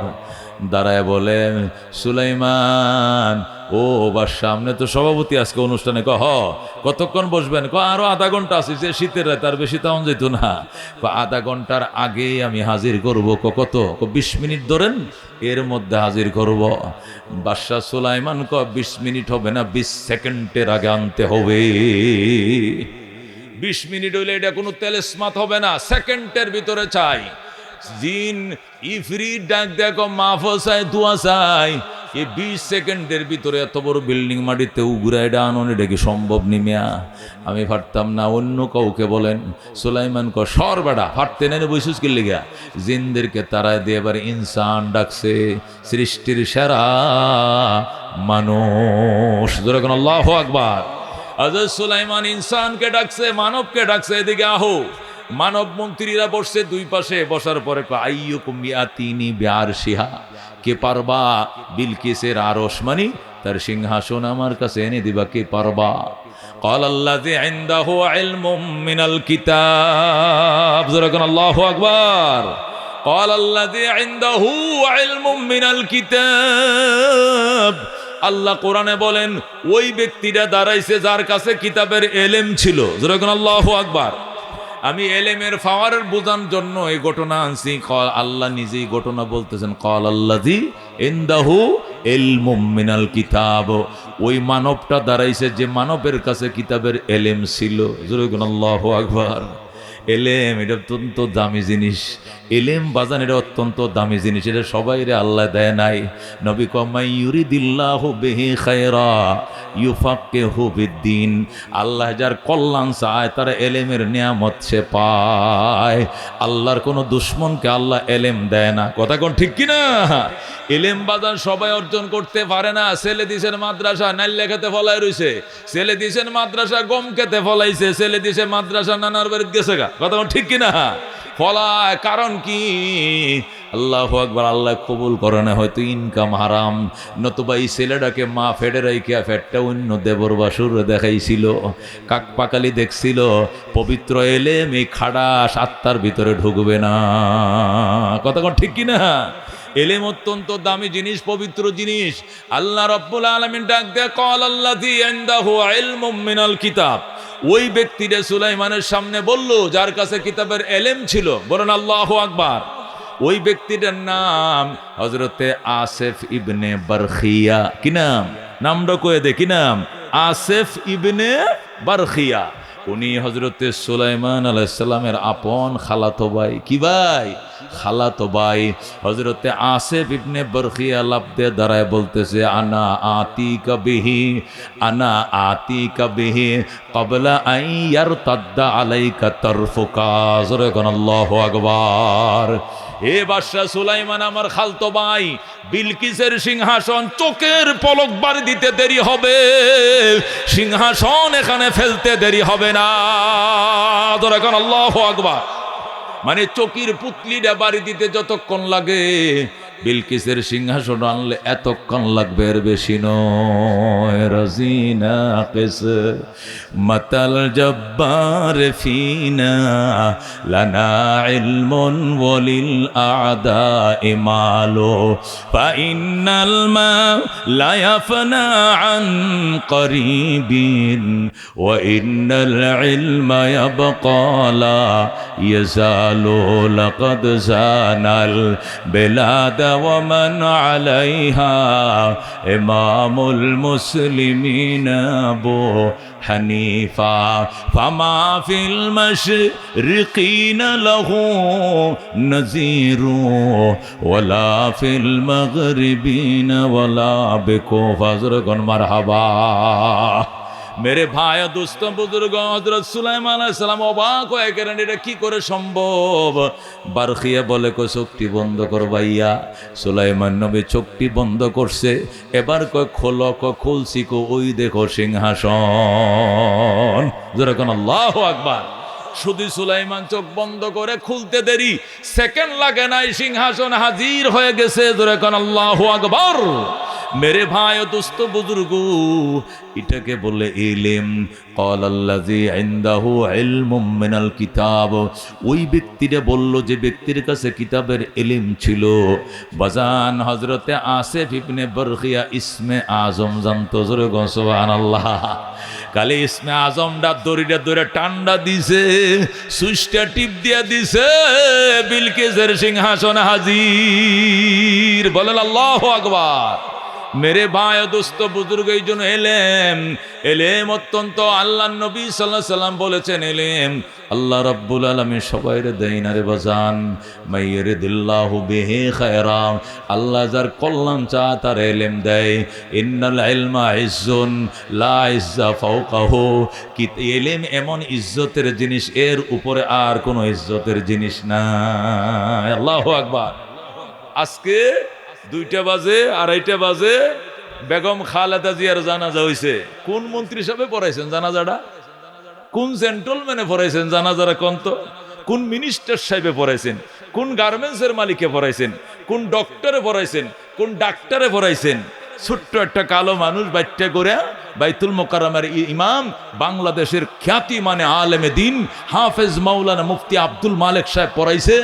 দাঁড়ায় বলেন, সুলাইমান ও বাদশা, সামনে তো সভাপতি আজকে অনুষ্ঠানে। কতক্ষণ বসবেন? আরো আধা ঘন্টা আছে, যে শীতের রাত আর বেশি তেমন যেত না। আধা ঘন্টার আগে আমি হাজির করব। কত? 20 মিনিট ধরেন, এর মধ্যে হাজির করব। বাদশা সুলাইমান 20 মিনিট হবে না, 20 সেকেন্ডের আগে আনতে হবে। 20 মিনিট হইলে এটা কোনো তেলেসমাত হবে না, সেকেন্ডের ভিতরে চাই। জিন ইফরিত ডাক দেখো, মাফ চাই, দোয়া চাই। এই 20 সেকেন্ডের ভিতরে এত বড় বিল্ডিং মাটিতে উগড়ায় ডানো, এটা কি সম্ভব নিমিয়া? আমি পারতাম না, অন্য কাউকে বলেন। সুলাইমান সর বেড়া, ফাটতে নেই বৈশুস কি লিগা? জিনদেরকে তারায় দিয়ে এবার ইনসান ডাকছে, সৃষ্টির সেরা মানুষ। যেরকম আল্লাহু আকবার। হযরত সুলাইমান ইনসানকে ডাকছে, মানবকে ডাকছে, এদিকে আহো। মানব মন্ত্রীরা বসছে দুই পাশে। বসার পরে আইয়ুকুম ইয়াতিনি বিআরশিহা, কে পারবা বিলকিসের আরশ মানি তার সিংহাসন আমার কাছে এনে দিবা, কে পারবা? قال الذي عنده علم من الكتاب, যেরকম আল্লাহু আকবার। قال الذي عنده علم من الكتاب, আল্লাহ কোরআনে বলেন ওই ব্যক্তিটা দাঁড়াইছে যার কাছে কিতাবের এলেম ছিল। যেরকম আল্লাহু আকবার। আমি এলেমের পাওয়ারের বোঝার জন্য এই ঘটনা আনছি। আল্লাহ নিজেই ঘটনা বলতেছেন, ক্বাল আল্লাযী ইনদাহু ইলমুম মিনাল কিতাব, ওই মানবটা দাঁড়াইছে যে মানবের কাছে কিতাবের এলেম ছিল। যেরকম আল্লাহু আকবার। এলেম এটা অত্যন্ত দামি জিনিস। এলেম বাজান এটা অত্যন্ত দামি জিনিস। এটা সবাই রে আল্লাহ দেয় নাই। নবী কমাই ইউরিদিল্লাহু বিহি খায়রা ইউফাক্কিহু ফিদ্দীন, আল্লাহ যার কল্যাণ চায় তার এলেমের নিয়ামত সে পায়। আল্লাহর কোনো দুশ্মনকে আল্লাহ এলেম দেয় না। কথা কোন ঠিক কিনা? এলেম বাজান সবাই অর্জন করতে পারে না। ছেলে দিছেন মাদ্রাসা, নাইলে খেতে ফলাই রইছে। ছেলে দিছেন মাদ্রাসা, গম খেতে ফলাইছে। ছেলে দিছে মাদ্রাসা, নানার বাড়িতে গেছে গা। কথা ঠিক কিনা? ফলায় কারণ কি? আল্লাহু আকবার। আল্লাহ কবুল করে না, হয়তো ইনকাম হারাম, নতুবা এই ছেলেটাকে মা ফেডে রাইখা ফেটটা অন্য দেবর বাসুর দেখাইছিল, কাক পাকালি দেখছিল। পবিত্র এলেম এই খাড়াস আত্মার ভিতরে ঢুকবে না। কথা ঠিক কিনা? এলেম অত্যন্ত দামি জিনিস, পবিত্র জিনিস। আল্লাহ রাব্বুল আলামিন ডাক দেয়া, ক্বাল আল্লাযী ইনদাহু ইলমুম মিনাল কিতাব, ওই ব্যক্তিটা সুলাইমানের সামনে বলল যার কাছে কিতাবের এলেম ছিল। বলেন আল্লাহু আকবার। ওই ব্যক্তিটার নাম হযরতে আসিফ ইবনে বারখিয়া। কি নাম? নামটা কয়ে দে, কি নাম? আসিফ ইবনে বারখিয়া। উনি হযরতে সুলাইমান আলাইহিস সালামের আপন খালাতো ভাই। কি ভাই? খালাতো ভাই। হযরতে আসিফ ইবনে বারখিয়া লাফদে দাঁড়ায় বলতেছে, আনা আতিকা বিহি, আনা আতিকা বিহি ক্বাবলা আন ইয়ারতাদ্দা আলাইকা তারফুকা। জোরে কোন আল্লাহু আকবার। হে বাদশা সুলাইমান, আমার খালতো ভাই, বিলকিসের সিংহাসন চোখের পলক বাড়ি দিতে দেরি হবে, সিংহাসন এখানে ফেলতে দেরি হবে না। জোরে কোন আল্লাহু আকবার। মানে চকির পুতলিটা বাড়ি দিতে যতক্ষণ লাগে, বিলকিসের সিংহাসন আনলে এতক্ষণ লাগবে, এর বেশি নয়। রাজিনা কিস মাতাল জব্বার ফিনা লানা ইলমুন ওয়ালিল আদা ইমালো ফা ইন্নাল মা লা ইয়াফনা আন করিবিন ওয়া ইন্নাল ইলমা ইয়াবকা লা ইয়াজালু লাকাদ জানাল বিলাদ ومن عليها إمام المسلمين أبو حنيفة فما في المشرقين له نذير ولا في المغربين ولا بكوفة مرحبا। মেরে ভাই দোস্ত বুজুর্গ, হযরত সুলাইমান আলাইহিস সালাম অবাক হয়ে গেলেন, এটা কি করে সম্ভব? বারখিয়া বলে, চোখটি বন্ধ কর ভাইয়া। সুলাইমান নবী চোখটি বন্ধ করছে। এবার খোলো, খুলছি, ওই দেখো সিংহাসন। যেরকম আল্লাহু আকবার। শুধু সুলাইমান চোখ বন্ধ করে খুলতে দেরি, সেকেন্ড লাগে নাই, সিংহাসন হাজির হয়ে গেছে। জোরে কোন আল্লাহু আকবার। মেরে ভাই ও দোস্ত বুজুর্গ, এটাকে বলে ইলম। ক্বাল আল্লাযী ইনদাহু ইলমুম মিনাল কিতাব, ওই ব্যক্তিটা বলল যে ব্যক্তির কাছে কিতাবের ইলম ছিল। বাজান হযরতে আসিফ ইবনে বরখিয়া ইসমে আজম জানতো। জোরে কোন সুবহানাল্লাহ। কালে ইসমে আজমটা দড়িটা ধরে টান্ডা দিছে, সুইচটা টিপ দিয়া দিছে, বিলকিসের সিংহাসন হাজির। বলেন আল্লাহু আকবার। মেরে ভাই ও দোস্ত বুজুর্গ, এই জন্য এলেম অত্যন্ত। আল্লাহ নবী সাল্লাল্লাহু আলাইহি সাল্লাম বলেছেন এলেম আল্লাহ রাব্বুল আলামিন সবাইরে দেয় না রে বাজান। মাইয়ারিদিল্লাহু বিহি খায়রা, আল্লাহ যার কল্যাণ চায় তার এলেম দেয়। ইন্নাল ইলমা ইজ্জুন লা ইজ্জা ফাওকাহু, কি এলেম এমন ইজ্জতের জিনিস, এর উপরে আর কোনো ইজ্জতের জিনিস নাই। আল্লাহু আকবার। আজকে 2টা বাজে 2:30 বাজে বেগম খালেদা জিয়ার জানাজা হইছে। কোন মন্ত্রী সাহেবে পড়াইছেন জানাজাটা? কোন জেন্টলম্যানে পড়াইছেন জানাজারা? কন্ত কোন মিনিস্টার সাহেবে পড়াইছেন? কোন গার্মেন্টসের মালিকে পড়াইছেন? কোন ডক্টরে পড়াইছেন? কোন ডাক্তারে পড়াইছেন? ছোট্ট একটা কালো মানুষ বাচ্চা করে বাইতুল মোকাররমের ইমাম, বাংলাদেশের খ্যাতি মানে আলেমে দিন হাফেজ মাওলানা মুফতি আব্দুল মালেক সাহেব পড়াইছে।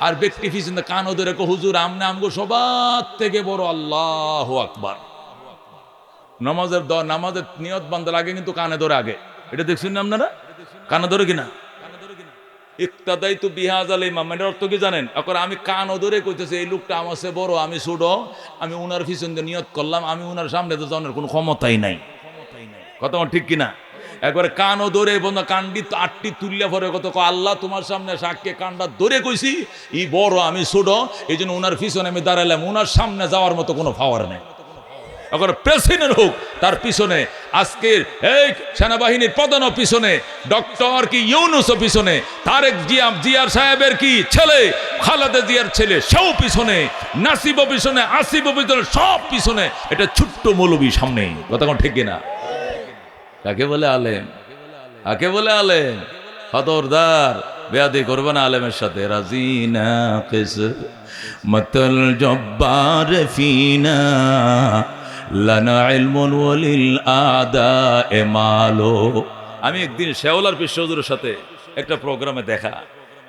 আর ব্যক্তি পিছনে কান ওদের হুজুর আমনে আমগো সবার থেকে বড় আল্লাহু আকবার। নামাজের নিয়ত বান্দার আগে কিন্তু কানে ধরে আগে, এটা দেখছেন না আপনারা? কানে ধরে কিনা? ইক্তাদাই তো বিহাজাল ইমাম, এর অর্থ কি জানেন? এখন আমি কান ধরে কইতেছি এই লোকটা আমার চেয়ে বড়, আমি ছোট, আমি উনার পিছন দিয়ে নিয়ত করলাম, আমি উনার সামনে তো যাওয়ার কোনো ক্ষমতাই নাই। কথা ঠিক কিনা? একবারে কানও ধরে বন্ধু কান্ডি 8টি তুললে পরে কত আল্লাহ তোমার সামনে সাক্ষী কান্ডা ধরে কইছি ই বড় আমি ছোট, এই জন্য উনার পিছনে আমি দাঁড়ালাম, উনার সামনে যাওয়ার মতো কোনো পাওয়ার নেই। এখন প্রেসিডেন্ট হোক তার পিছনে, আজকের এই সেনাবাহিনীর প্রধান পিছনে, ডক্টর কি ইউনুস পিছনে, তারেক জিয়ার সাহেবের কি ছেলে খালেদা জিয়ার ছেলে সেও পিছনে, নাসিব পিছনে, আসিফ পিছনে, সব পিছনে। এটা ছোট্ট মৌলবী সামনে। কথা কোন ঠিক কিনা? কাকে বলে আলেম? কাকে বলে আলেম? খবরদার বেয়াদি করবে না আলেমের সাথে। রাজিনা কিস মতল জব্বার ফিনা লানা ইলমুন ওয়ালিল আদা মালো। আমি একদিন শেওলার পিস হুজুরের সাথে একটা প্রোগ্রামে দেখা,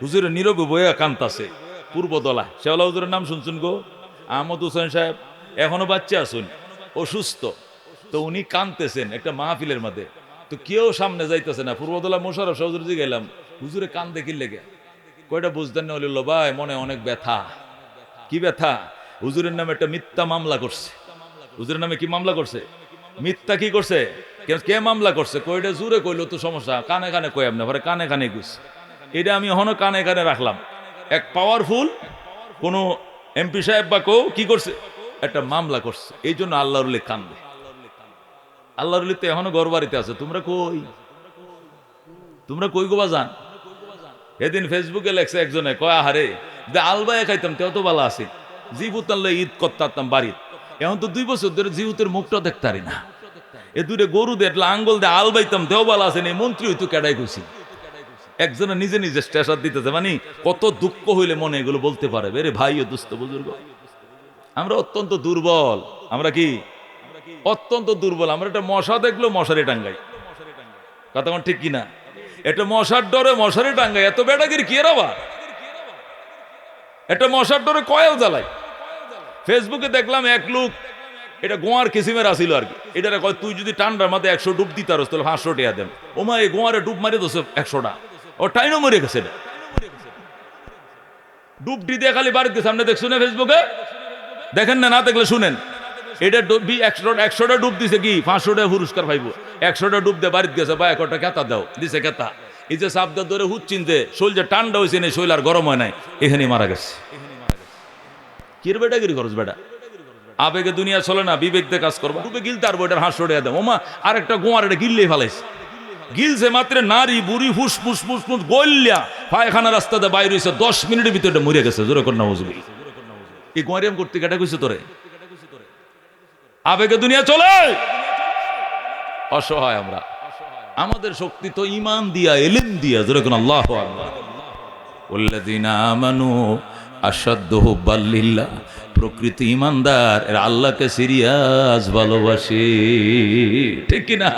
হুজুরের নীরবে বইয়া কান্তাছে পূর্বদলা। শেওলা হুজুরের নাম শুনছেন গো? আহমদ হোসেন সাহেব, এখনো বাচ্চা আসুন, অসুস্থ। তো উনি কানতেছেন একটা মাহফিলের মধ্যে, তো কেউ সামনে যাইতেছে না। পূর্বদলা মোশাররফ হুজুর জি গেলাম, হুজুরে কান দেখি লেগে কয়টা বুঝতেন না, হইল ভাই মনে অনেক ব্যথা। কি ব্যথা? হুজুরের নামে একটা মিথ্যা মামলা করছে। হুজুরের নামে কি মামলা করছে? মিথ্যা কি করছে? কে মামলা করছে? কয়টা জুড়ে কইলো তো সমস্যা, কানে কানে কই আপনি, পরে কানে কানে কইছে। এটা আমি এখনো কানে কানে রাখলাম। এক পাওয়ারফুল কোন এমপি সাহেব বা কেউ কি করছে, একটা মামলা করছে, এই জন্য আল্লাহর উল্লেখ কান্দে। আল্লাহর উল্লেখ তো এখনো ঘর বাড়িতে আছে। তোমরা কই? তোমরা কই গো বাজান? এদিন ফেসবুকে লেখছে একজনে, কয় আহারে যে আলবায় খাইতাম তেও তো ভালো আছে, জিবুত আল্লাহ ঈদ করতাম বাড়ির, এখন তো 2 বছর ধরে জিহুতের মুখটা দেখতারি না। এ দূরে গরু দেখলে আঙ্গল দিয়ে আল বাইতাম দেও ভালো আছে, এই মন্ত্রী হইতো কেডাই খুশি। একজনে নিজে নিজে স্টেশন দিতেছে, মানে কত দুঃখ হইলে মনে এগুলো বলতে পারে। বেরে ভাই ও দুস্থ বুজুর্গ, আমরা অত্যন্ত দুর্বল। আমরা কি অত্যন্ত দুর্বল। আমরা একটা মশা দেখলো মশারি টাঙ্গাই। কথা ঠিক কিনা? একটা মশার ডরে মশারি টাঙ্গাই, এত বেটাগিরি কি এর আবার? একটা মশার ডরে কয়েল জ্বালাই। ফেসবুকে দেখলাম এক লোক, এটা গোয়ার কিসিমের আসিল আর কি, এটা কয় তুই যদি টান্ডার মাঝে 100 ডুব দিতারস তাহলে 500 টাকা দেন। ওমা এই গোয়ারে ডুব মারি দোষ 100টা, ও টাইনও মরে গেছে। ডুব দিয়ে খালি বাড়িতে সামনে দেখছো না ফেসবুকে? দেখেন না, না দেখলে শুনেন। এটা ডুবি 100টা ডুব দিছে কি 500 টাকা পুরস্কার পাইব। 100টা ডুব দিয়ে বাড়িতে গেছে, বা 1টা কেতা দাও দিছে কেতা। এই যে সাবদার ধরে হুচ্ছিন যে শৈল যে ঠান্ডা হয়েছে না, শৈল আর গরম হয় নাই, এখানেই মারা গেছে। কির বেটা গিরি খরচ বেটা, আবেগে দুনিয়া চলে না, বিবেক দিয়ে কাজ করবা। ডুবে গিলতে আর বইটার 500 টাকা দাও। ওমা আর একটা গোয়ার এটা গিললেই ফেলাইছে। গিলছে মাত্র নারী বুড়ি ফুস ফুস ফুস ফুস গল্যা পায়খানা রাস্তাতে বাইরে হয়েছে, 10 মিনিটের ভিতরে মরে গেছে। জোরে কর না বুঝবি। এই গোয়ারিয়াম করতে কেটে কইছে তোরে? আবেগে দুনিয়া চলে, অসহায় আমরা। আমাদের শক্তি তো ঈমান দিয়া, ইলম দিয়া। যেরকম আল্লাহু আকবার, ওয়াল্লাযীনা আমানু আশাদ্দু হুব্বাল লিল্লাহ। প্রকৃত ঈমানদার এরা আল্লাহকে সিরিয়াস ভালোবাসে, ঠিক কি না?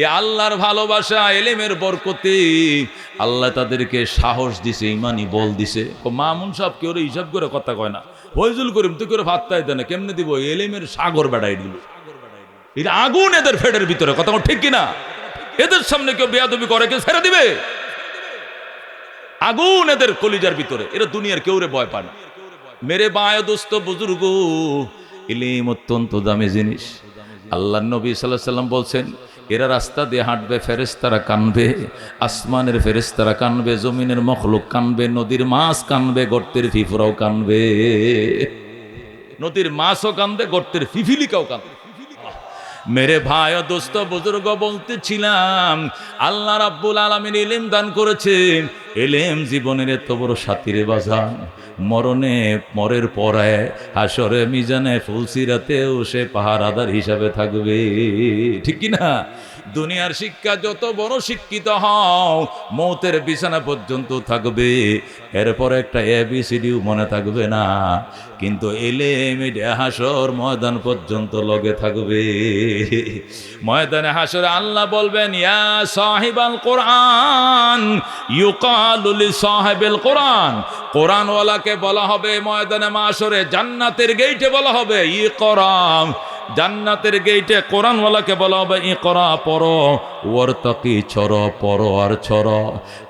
এ আল্লাহর ভালোবাসা, এলেমের বরকতে আল্লাহ তাদেরকে সাহস দিছে, ইমানি বল দিছে। মামুন সাহেব কেউ হিসাব করে কথা কয় না, ফয়জুল করিম তো কেউ ভাত্তাই দেয় না, কেমনে দিব? এলেমের সাগর বেড়াই দিল। এটা আগুন এদের ফেডের ভিতরে, কথা ঠিক কিনা? এদের সামনে কেউ বেয়াদবি করে, কেউ ছেড়ে দিবে? আগুন এদের কলিজার ভিতরে, এরা দুনিয়ার কেউরে ভয় পায় না। মেরে বায় দোস্ত বুজুর্গ, ইলম অত্যন্ত দামি জিনিস। আল্লাহ নবী সাল্লাল্লাহু আলাইহি সাল্লাম বলছেন, এরা রাস্তা দিয়ে হাঁটবে, ফেরেশতারা কানবে, আসমানের ফেরেশতারা কানবে, জমিনের মখলুক কানবে, নদীর মাছ কানবে, গর্তের ফিফরাও কানবে। নদীর মাছও কান্দে, গর্তের ফিফিলিকাও কান্দে। মেরে ভাই ও দোস্ত বুজুর্গ, বলতেছিলাম আল্লাহ রাব্বুল আলামিন ইলম দান করেছেন। ইলম জীবনের এত বড় সাথীরে বাজান, মরণে মরের পরে হাসরে মিজানে ফুলসিরাতেও সে পাহারাদার হিসাবে থাকবে, ঠিক কি না? দুনিয়ার শিক্ষা যত বড় শিক্ষিত হও, মৌতের বিছানা পর্যন্ত থাকবে, এরপর একটা এবিসিডিও মনে থাকবে না, কিন্তু ইলম হাসর ময়দান পর্যন্ত লগে থাকবে। ময়দানে হাসরে আল্লাহ বলবেন, ইয়া সাহিবাল কোরআন ইউকালু লি সাহিবিল কোরআন। কোরআনওয়ালাকে বলা হবে ময়দানে মাশরে, জান্নাতের গেইটে বলা হবে ইকরা। জান্নাতের গেইটে কোরআনওয়ালাকে বলা হবে ইকরা, পড়ো, ওয়ারতাকি, ছড়ো, পড়ো আর ছড়ো,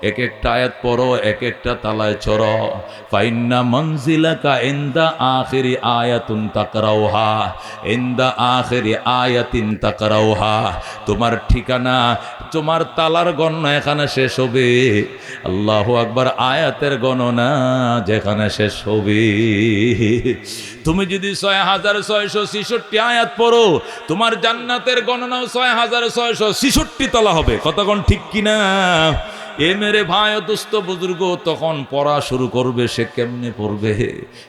এক একটা আয়াত পড়ো, এক একটা তালায় ছড়ো। ফাইন্না মানজিলাকা ইনদা আখিরি আয়াতুন তাকরাউহা, ইনদা আখিরি আয়াতিন তাকরাউহা। তোমার ঠিকানা, তোমার তালার গণনা এখানে শেষ হবে, আল্লাহু আকবার, আয়াতের গণনা যেখানে শেষ হবে। তুমি যদি ৬৬৬৬ আয়াত পড়ো, তোমার জান্নাতের গণনাও ৬৬৬৬ তলা হবে, কতক্ষণ ঠিক কিনা? এ মেরে ভাই ও দোস্ত বুজুর্গ, তখন পড়া শুরু করবে। সে কেমনে পড়বে?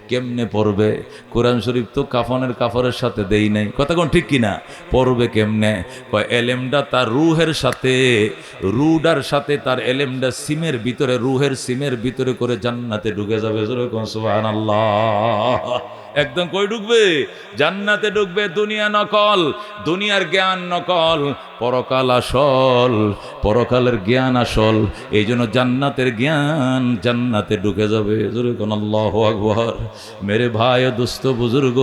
কেমনে পড়বে? কোরআন শরীফ তো কাফনের কাফরের সাথে দেই নাই, কতক্ষণ ঠিক কিনা? পড়বে কেমনে? কয় এলেমটা তার রুহের সাথে, রুডার সাথে তার এলেমটা সিমের ভিতরে, রুহের সিমের ভিতরে করে জান্নাতে ঢুকে যাবে। সুবহানাল্লাহ। একদম কই ঢুকবে? জান্নাতে ঢুকবে। দুনিয়া নকল, দুনিয়ার জ্ঞান নকল, পরকাল আসল, পরকালের জ্ঞান আসল। এই জন্য জান্নাতের জ্ঞান জান্নাতে ঢুকে যাবে। আল্লাহু আকবার। মেরে ভাই ও দোস্ত বুজুর্গ,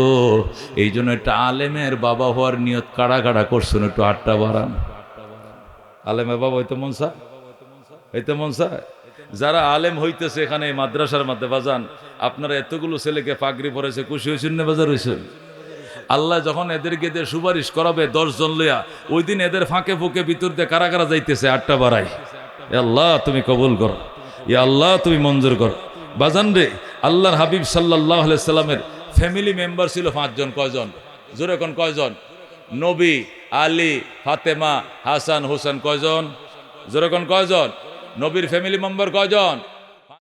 এই জন্য একটা আলেমের বাবা হওয়ার নিয়ত কাড়া কাড়া করছেন, একটু আটটা বাড়ান। আলেমের বাবা হইতে মন চায়, হইতে মন চায়। যারা আলেম হইতেছে এখানে মাদ্রাসার মধ্যে বাজান, আপনারা এতগুলো ছেলেকে পাগড়ি পরেছে, খুশি হয়েছেন না? বাজার হয়েছে। আল্লাহ যখন এদেরকে দিয়ে সুপারিশ করাবে 10 জন লইয়া, ওই দিন এদের ফাঁকে ফুঁকে ভিতর দিয়ে কারা কারা যাইতেছে, আটটা বাড়াই। আল্লাহ তুমি কবুল করো, ইয়া আল্লাহ তুমি মঞ্জুর করো। বাজান রে, আল্লাহর হাবিব সাল্লাল্লাহু আলাইহি সাল্লামের ফ্যামিলি মেম্বার ছিল 5 জন। কয়জন? জোরে কোন কয়জন? নবী, আলী, ফাতেমা, হাসান, হোসেন। কয়জন? জোরে কোন কয়জন? নবীর ফ্যামিলি মেম্বার কয়জন?